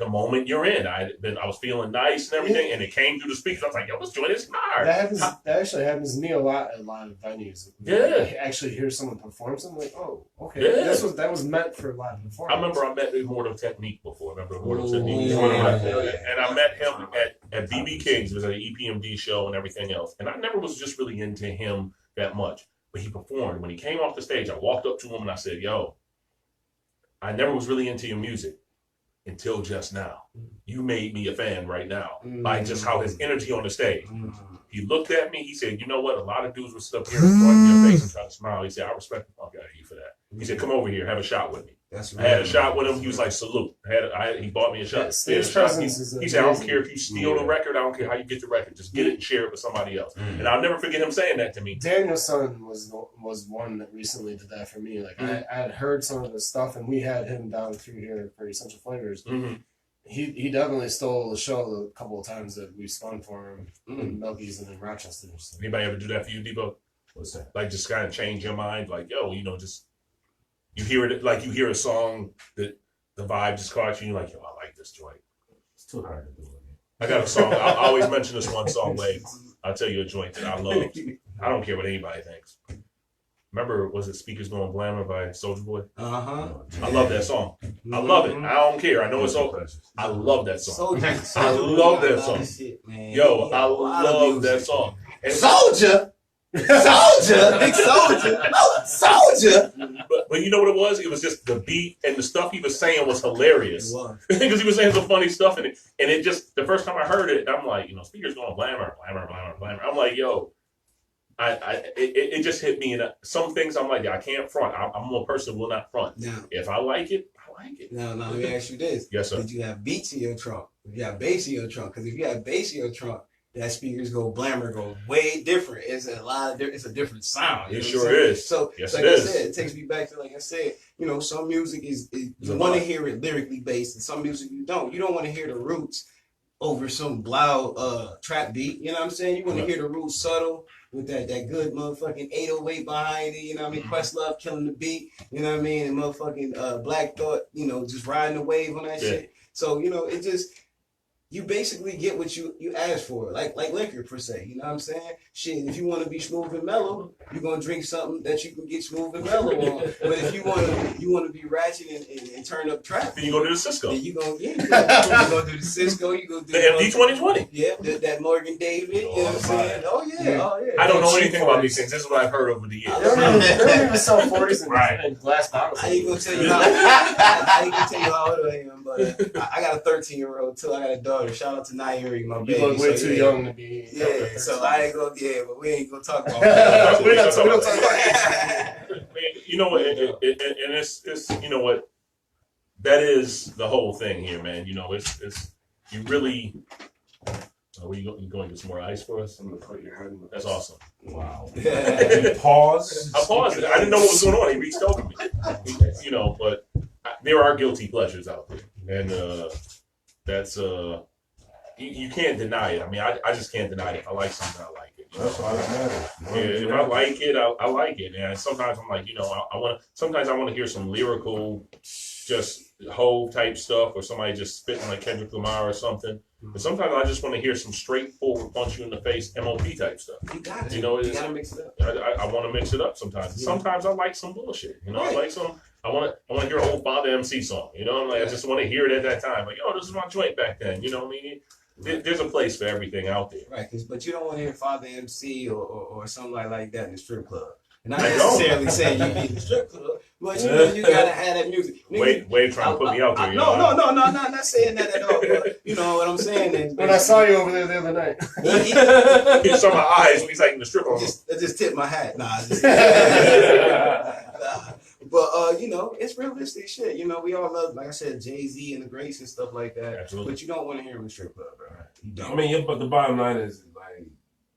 moment you're in. I was feeling nice and everything, and it came through the speakers. I was like, "Yo, let's join this hard." That actually happens to me a lot at a lot of venues. I actually hear someone perform something like, "Oh, okay, that was meant for live performance." I remember I met Immortal Technique before. Immortal Technique? And I met him at BB King's. It was at an EPMD show and everything else. And I never was just really into him that much. But he performed. When he came off the stage, I walked up to him and I said, yo, I never was really into your music until just now. You made me a fan right now by just how his energy on the stage. He looked at me. He said, you know what? A lot of dudes would sit up here in front of your face and try to smile. He said, I respect the fuck out of you for that. He said, come over here. Have a shot with me. I had a shot with him. He was like, salute. He bought me a shot. He said, I don't care if you steal the record. I don't care how you get the record. Just get it and share it with somebody else. And I'll never forget him saying that to me. Daniel's son was one that recently did that for me. Like I had heard some of his stuff, and we had him down through here for Essential Flavors. He definitely stole the show a couple of times that we spun for him in Milky's and in Rochester. So. Anybody ever do that for you, Debo? What's that? Like just kind of change your mind? Like, yo, just... You hear it like you hear a song that the vibe just caught you. And you're like, yo, I like this joint. It's too hard to do it. I got a song. I always mention this one song, Wade. I'll tell you a joint that I love. I don't care what anybody thinks. Remember, was it "Speakers Going Blammer" by Soulja Boy? I love that song. I love it. I don't care. I know it's all. I love that song. I love that song. Yo, I love that song. Soulja. Soldier, big soldier, soldier. But you know what it was? It was just the beat and the stuff he was saying was hilarious because he was saying some funny stuff in it. And it just the first time I heard it, I'm like, speakers going blammer. I'm like, yo, it just hit me. And some things I'm like, I can't front. I'm one person who will not front. Now, if I like it, I like it. Now let me ask you this: Yes, sir. Did you have beats in your trunk? If you have bass in your trunk, because if you have bass in your trunk. That speakers go blammer go way different. It's a different sound. It sure is. So yes, like I said, it takes me back to like I said, some music is you want to hear it lyrically based, and some music you don't. You don't want to hear the roots over some loud trap beat. You know what I'm saying? You want to hear the roots subtle with that good motherfucking 808 behind it. You know what I mean? Questlove killing the beat. You know what I mean? And motherfucking Black Thought. Just riding the wave on that shit. So it just. You basically get what you ask for, like liquor per se. You know what I'm saying? Shit, if you want to be smooth and mellow, you're gonna drink something that you can get smooth and mellow on. But if you want to be ratchet and turn up trap, then you go to the Cisco. Then you gonna do the Cisco. You go do the MD 2020. Yeah, that Morgan David. You know what I'm saying? Oh yeah. I don't know anything about these things. This is what I've heard over the years. They don't even sell 40s and glass bottles. I ain't gonna tell you how old I am, but I got a 13-year-old too. I got a daughter. Shout out to Nairi, my baby. You look way too young to be. Yeah, so I ain't gonna. Yeah, but we ain't gonna talk about that. we don't talk about that. You know what? And it's you know what? That is the whole thing here, man. It's you really. Are we going to get some more ice for us? I'm gonna put your head in the. That's awesome. Wow. Pause. I paused. I didn't know what was going on. He reached over me. You know, but there are guilty pleasures out there, and that's you can't deny it. I mean, I just can't deny it. If I like something, I like it. That's all that matters. Yeah, if I like it, I like it. And sometimes I'm like, you know, sometimes I want to hear some lyrical, just Hove type stuff, or somebody just spitting like Kendrick Lamar or something. But sometimes I just want to hear some straightforward, punch you in the face, MOP type stuff. You got You know, you gotta mix it up. I want to mix it up sometimes. Yeah. Sometimes I like some bullshit. You know, I like some. I want to hear an old Father MC song. You know, I'm like, I just want to hear it at that time. Like, oh, this is my joint back then. You know what I mean? There's a place for everything out there. Right, but you don't want to hear Father MC or something like that in the strip club. And not necessarily saying you be in the strip club, but you know you gotta have that music. Wait, trying to put me out there. No, not saying that at all. But you know what I'm saying is when I saw you over there the other night, he saw my eyes when he's like in the strip club. I just tipped my hat. But you know, it's realistic shit. You know, we all love, like I said, Jay-Z and the Greats and stuff like that. Absolutely. But you don't want to hear him in the strip club, bro. You don't. I mean, but the bottom line is like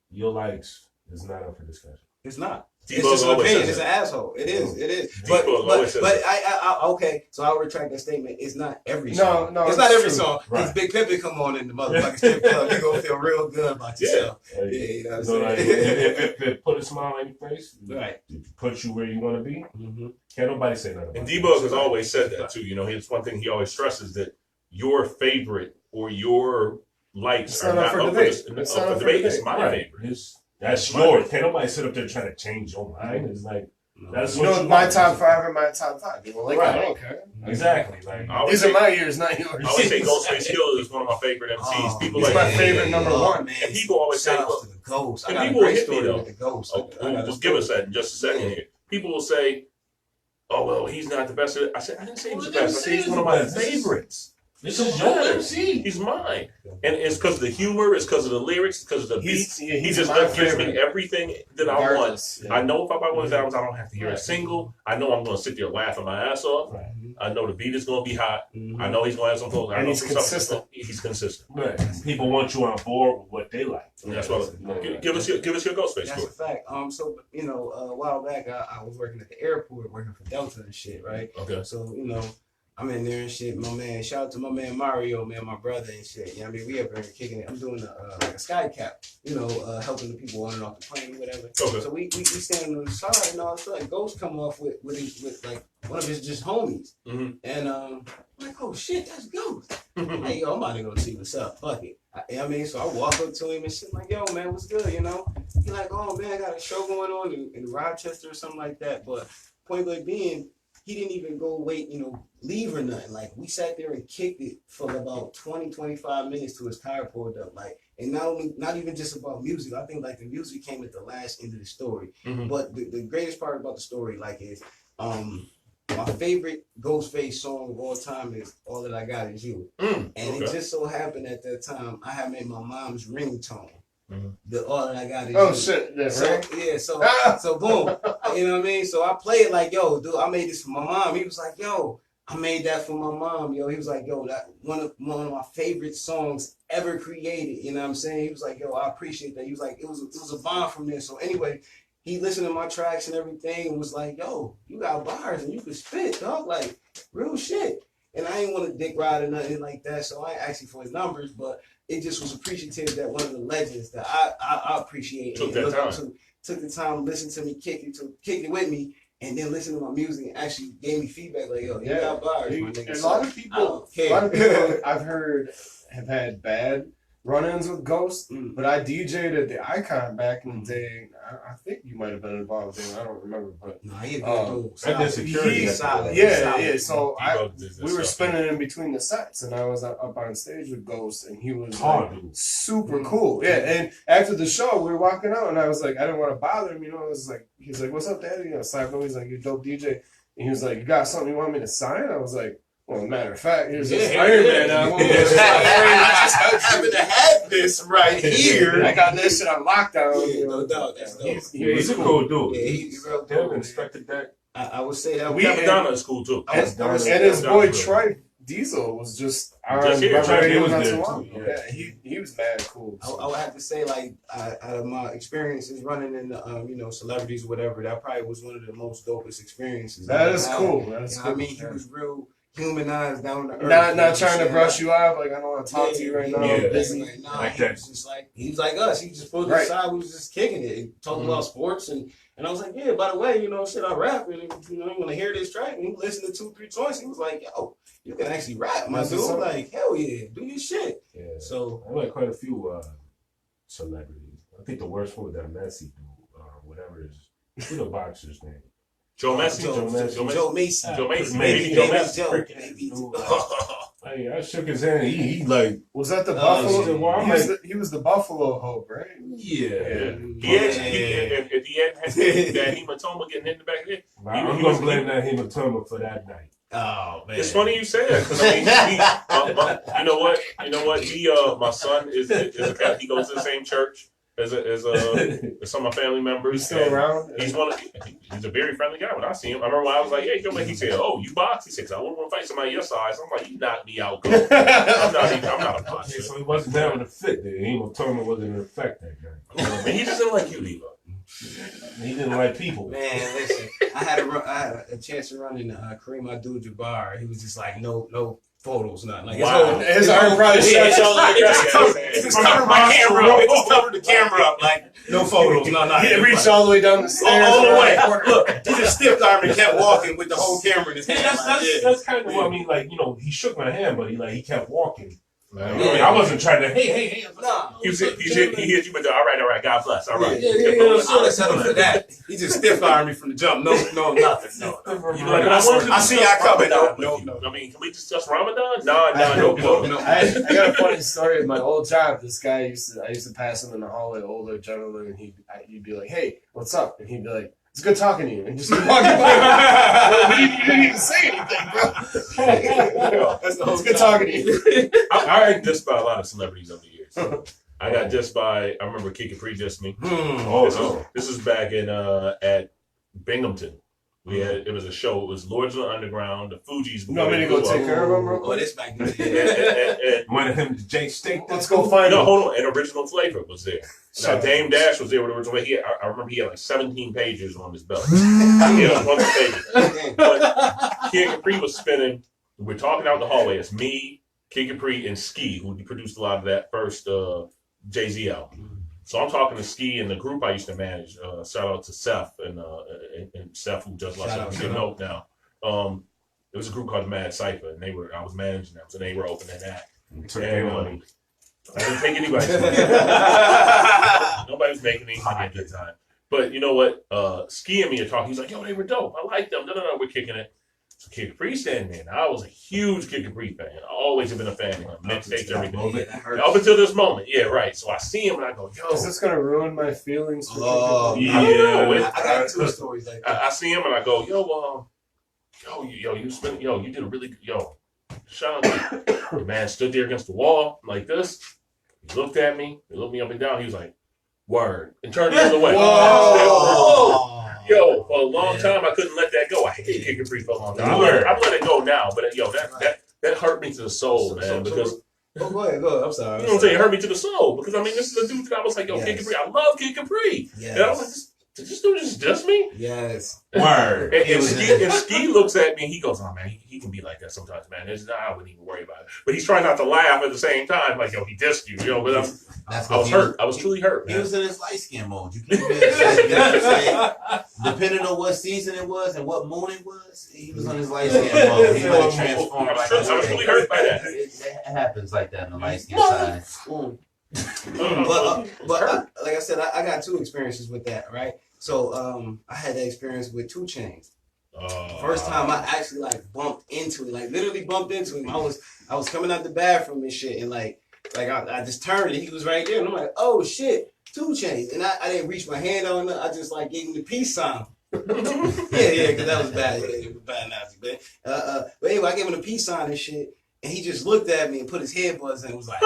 your likes is not up for discussion. It's not. It's just an opinion. It's an asshole. It is. But I okay. So I'll retract that statement. It's not every song. No, it's not every song. Because Big Pimpin' come on in the motherfucking strip club, you're gonna feel real good about yourself. Yeah, you know what I'm saying? Like, if it put a smile on your face, right, put you where you want to be. Mm-hmm. Can't nobody say nothing. And D-Bug has always said that too. You know, it's one thing he always stresses that your favorite or your likes are not up for debate. It's my favorite. That's yours. Can't nobody sit up there trying to change your mind. It's like, that's you know, my top 5 and my top 5. People like, I don't care. Exactly. Like, these are my years, not yours. I always say Ghostface Killah is one of my favorite MCs. People he's my favorite number one. Man. And people always say, well, the Ghost. And people will hit me though. We'll give us that in just a second here. People will say, oh, well, he's not the best. I said, I didn't say he was the best. I said he's one of my favorites. This is your MC. He's mine. And it's because of the humor, it's because of the lyrics, it's because of the beats. He just gives me everything that I want. Yeah. I know if I buy one of his albums, I don't have to hear a single. I know I'm going to sit there laughing my ass off. Right. I know the beat is going to be hot. Mm-hmm. I know he's going to have some clothes. And he's consistent. He's consistent. Right. People want you on board with what they like. And that's what give us your Ghostface story. That's a fact. So, you know, a while back, I was working at the airport, working for Delta and shit, right? Okay. So, you know, I'm in there and shit. My man, shout out to my man Mario, man, my brother and shit. You know what I mean? We up there kicking it. I'm doing like a sky cap, you know, helping the people on and off the plane, whatever. Okay. So we standing on the side, and all of a sudden, Ghost come off with like one of his just homies, and I'm like, oh shit, that's Ghost. Hey, yo, I'm about to go see what's up. Fuck it. I mean, so I walk up to him and shit, like, yo, man, what's good? You know? He like, oh man, I got a show going on in Rochester or something like that. But point blank being, he didn't even go wait, you know, leave or nothing. Like, we sat there and kicked it for about 20, 25 minutes till his tire pulled up. Like, and not even just about music. I think, like, the music came at the last end of the story. Mm-hmm. But the greatest part about the story, like, is my favorite Ghostface song of all time is All That I Got Is You. And it just so happened at that time, I had made my mom's ringtone. Mm-hmm. The All That I Got Is You. Oh shit! That's right. Yeah. So boom. You know what I mean? So I play it like, yo, dude, I made this for my mom. He was like, yo, I made that for my mom. Yo, he was like, yo, that one of my favorite songs ever created. You know what I'm saying? He was like, yo, I appreciate that. He was like, it was a bond from there. So anyway, he listened to my tracks and everything and was like, yo, you got bars and you can spit, dog, like real shit. And I ain't want to dick ride or nothing like that, so I ain't asking for his numbers, but it just was appreciative that one of the legends that I appreciate took the time to listen to me, kick it with me, and then listen to my music and actually gave me feedback like, yo, you got bars, my nigga. A lot of people I've heard have had bad run-ins with Ghost, but I DJ'd at the Icon back in the day. I think you might have been involved with him. I don't remember, but no, he a good dude. I did security. Solid. Yeah. So we were spinning in between the sets, and I was up on stage with Ghost, and he was super cool. Yeah, and after the show, we were walking out, and I was like, I didn't want to bother him. You know, it was like he's like, "What's up, Daddy?" You know, Cypher. He's like, "You're a dope DJ," and he was like, "You got something you want me to sign?" I was like, well, matter of fact, here's this Iron Man album. I just happen to have this right here. I got this shit on lockdown. Yeah, no doubt. That's dope. He's a cool dude. Yeah, he's real dope. Inspected that. I would say that. Capadonna is cool too. And his boy Troy Diesel was just here. Waverly was not there too long too, ago. yeah. Yeah, he was mad cool. I would have to say, like, out of my experiences running in the, celebrities or whatever, that probably was one of the most dopest experiences. That is cool. That's You know cool. what I mean? He was real humanized, down to earth. Not trying to brush you off. Like, I don't want to talk to you right now. Yeah. I'm busy. Like, nah, Like he that. was just like, he was like us. He just pulled Right. us aside. We was just kicking it, talking about sports. And I was like, yeah, by the way, shit, I rap. And, you want to hear this track? And he listened to 2-3 joints. He was like, yo, you can actually rap, my That's dude. what's up. Like, hell yeah, do your shit. Yeah. So, I like quite a few celebrities. I think the worst one was that Messi dude, whatever is. Who's the boxer's name? Joe Messi. Joe Macy. Joe Macy. Maybe Joe Baby Messi. Joe. Baby Joe. Like, I shook his hand. He like, Was that the Oh, Buffalo? shit. Well, I'm He was the Buffalo Hope, right? yeah. If he hadn't had that hematoma getting in the back of it, I'm gonna blame that hematoma for that night. Oh, man. it's funny you say that because I mean, you know what? He, my son is a Catholic. He goes to the same church as some of my family members. He's still around. He's he's a very friendly guy. When I see him, I remember when I was like, "Hey, Joe," he said, "Oh, you box?" He said, "I wouldn't want to fight somebody your size." I'm like, "You knocked me out, girl. I'm not a boxer." Okay, so he wasn't having a fit. The hematoma wasn't in effect that night. Man, he just didn't like you, Levo. He didn't like people. Man, listen, I had a chance to run in Kareem Abdul-Jabbar. He was just like, no photos, nothing. Like, Wow. His arm probably it shut. just covered my camera up. It just covered the camera up. Like, no photos, no. He reached all the way down the stairs. All the way. Look, he just stiff armed and kept walking with the whole camera in his hand. That's kind of what I mean. Like, he shook my hand, but he kept walking. Man. I mean, I wasn't trying to. Hey. Nah. He hit you with the all right, God bless, all right. Yeah. For that. He just stiff armed me from the jump. No, nothing. No. I see y'all coming. No. I mean, can we discuss Ramadan? No. I got a funny story. At my old job, this guy I used to pass him in the hallway, older gentleman, and he'd be like, "Hey, what's up?" And he'd be like, "It's good talking to you," and just keep walking by. You didn't even say anything, bro. It's good talking to you. I got dissed by a lot of celebrities over the years. I got dissed by. I remember Kid Capri dissed me. This is back in at Binghamton. It was a show. It was Lords of the Underground, the Fugees. You want me to go take care of him real Oh, quick? this back then. One of him, Jay Steak. Let's go find him. Hold on. And Original Flavor was there. Now, Dame Dash was there with Original Flavor. I remember he had like 17 pages on his belt. He had a bunch of pages. But Kid Capri was spinning. We're talking out the hallway. It's me, Kid Capri, and Ski, who produced a lot of that first Jay-Z album. So I'm talking to Ski and the group I used to manage. Shout out to Seth and Seth, who just lost us. You know now. It was a group called the Mad Cypher, and I was managing them, so they were opening that. And I didn't take anybody's money. Nobody was making any money at the time. But you know what? Ski and me are talking. He's like, "Yo, they were dope. I like them. No, we're kicking it." So Kid Capri standing there. And I was a huge Kid Capri fan. I always have been a fan of him. Mixtapes, everything. Up until this moment. Yeah, right. So I see him and I go, "Yo." Is this going to ruin my feelings? Oh, yeah. I got two stories like that. I see him and I go, you did a really good, shout out. The man stood there against the wall like this. He looked at me. He looked me up and down. He was like, "Word," and turned the other way. Whoa. Yo, for a long time, I couldn't let that go. I hated Kid Capri for a long time. I've let it go now, but that hurt me to the soul, man, because... Go ahead. I'm sorry. You know what I'm saying? It hurt me to the soul, because, I mean, this is a dude that I was like, Kid Capri, I love Kid Capri. Yes. And I was like, did this dude just diss me? Yes. Word. And Ski looks at me and he goes, "Oh man, he can be like that sometimes, man. I wouldn't even worry about it." But he's trying not to laugh at the same time, like, he dissed you, But I was hurt. I was truly hurt, man. He was in his light skin mode. You can't say, depending on what season it was and what moon it was, he was on his light skin mode. He really transformed. I was really hurt by that. It happens like that on the light skin side. But like I said, I got two experiences with that, right? So I had that experience with 2 Chainz. First time I actually bumped into it, literally bumped into him. I was coming out the bathroom and shit, and I just turned and he was right there, and I'm like, "Oh shit, 2 Chainz!" And I didn't reach my hand on it. I just gave him the peace sign. yeah, because that was bad. Yeah, it was bad, nasty. But anyway, I gave him the peace sign and shit. And he just looked at me and put his headbuds in and was like,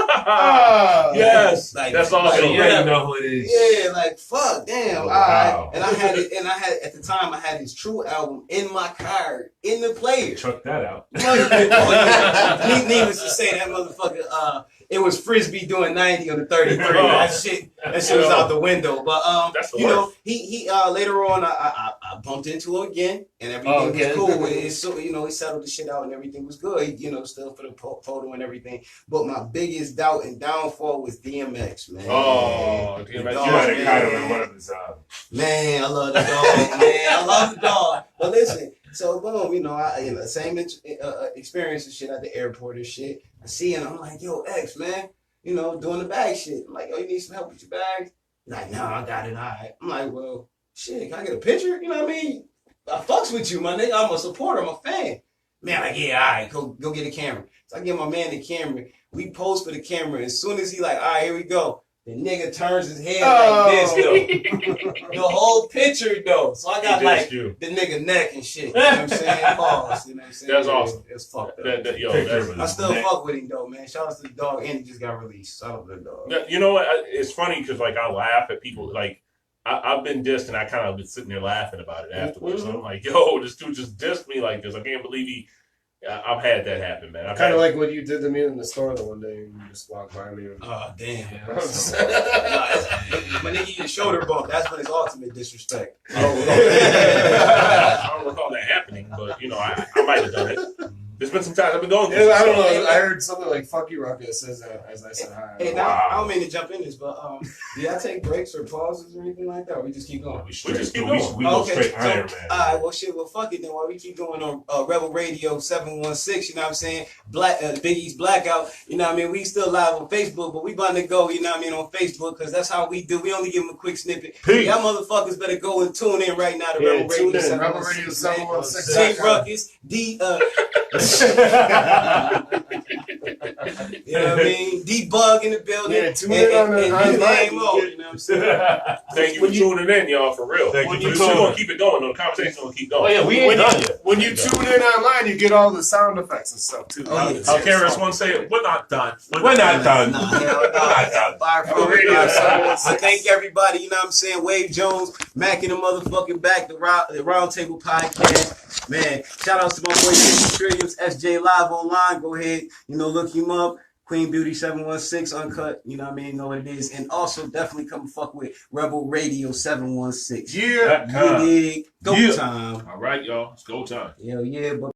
yes, like, that's awesome. You already know who it is. Yeah, like fuck, damn. Oh, wow. And I had at the time I had his True album in my car in the player. Chuck that out. Needless to say, that motherfucker, it was Frisbee doing 90 on the 33. That shit was out the window. But you know, he later on I bumped into him again and everything was cool. So you know, he settled the shit out and everything was good. He, you know, still for the photo and everything. But my biggest doubt and downfall was DMX, man. Oh, DMX, you had a kind of one of his man, I love the dog, man. I love the dog. But listen, so boom, you know, same experience and shit at the airport and shit. I see him, I'm like, yo, X, man, you know, doing the bag shit. I'm like, yo, you need some help with your bags? He's like, no, I got it, all right. I'm like, well, shit, can I get a picture? You know what I mean? I fucks with you, my nigga. I'm a supporter, I'm a fan. Man, like, yeah, all right, go get a camera. So I give my man the camera. We pose for the camera. As soon as he like, all right, here we go. The nigga turns his head like this, though. The whole picture, though. So I got like the nigga neck and shit. You know what I'm saying? Pause, you know what I'm saying? That's awesome. It's fucked up. I still fuck with him, though, man. Shout out to the dog, and he just got released. Shout out to the dog. You know what? It's funny because, like, I laugh at people. Like, I've been dissed, and I kind of been sitting there laughing about it afterwards. So I'm like, yo, this dude just dissed me like this. I can't believe he... I've had that happen, man. Kind of like what you did to me in the store the one day. And you just walked by me. Oh, damn. When they give you a shoulder bump, that's when it's ultimate disrespect. I don't recall that happening, but, you know, I might have done it. There's been some times I've been going through I don't know. I heard something like "fuck you, Ruckus" as I said hi. Hey, now, I don't mean to jump in this, but do y'all take breaks or pauses or anything like that? Or we just keep going? We just keep going. We go straight Iron Man. All right, well, shit, well, fuck it then. While we keep going on Rebel Radio 716, you know what I'm saying? Big East Blackout, you know what I mean? We still live on Facebook, but we about to go, you know what I mean, on Facebook, because that's how we do. We only give them a quick snippet. Peace. Y'all motherfuckers better go and tune in right now to Rebel Radio 716. Take Ruckus, you know what I mean? D-Bug in the building. Yeah, tune in on the you know what I'm saying? Thank you for tuning in, y'all, for real. We're going to keep it going, though. The conversation's going to keep going. Oh, yeah, we ain't done yet. When you tune in online, you get all the sound effects and stuff, too. How Karis once say, we're not done. We're not done. Nah, hell no. I thank everybody, you know what I'm saying? Waverly Jones, Mac in the motherfucking back, the Round Table Podcast. Man, shout out to my boy Trilliums, SJ Live online. Go ahead, you know, look him up. Queen Beauty 716 Uncut, you know what I mean? You know what it is. And also definitely come fuck with Rebel Radio 716. Yeah. You dig? Go time. All right, y'all. It's go time. Hell yeah, but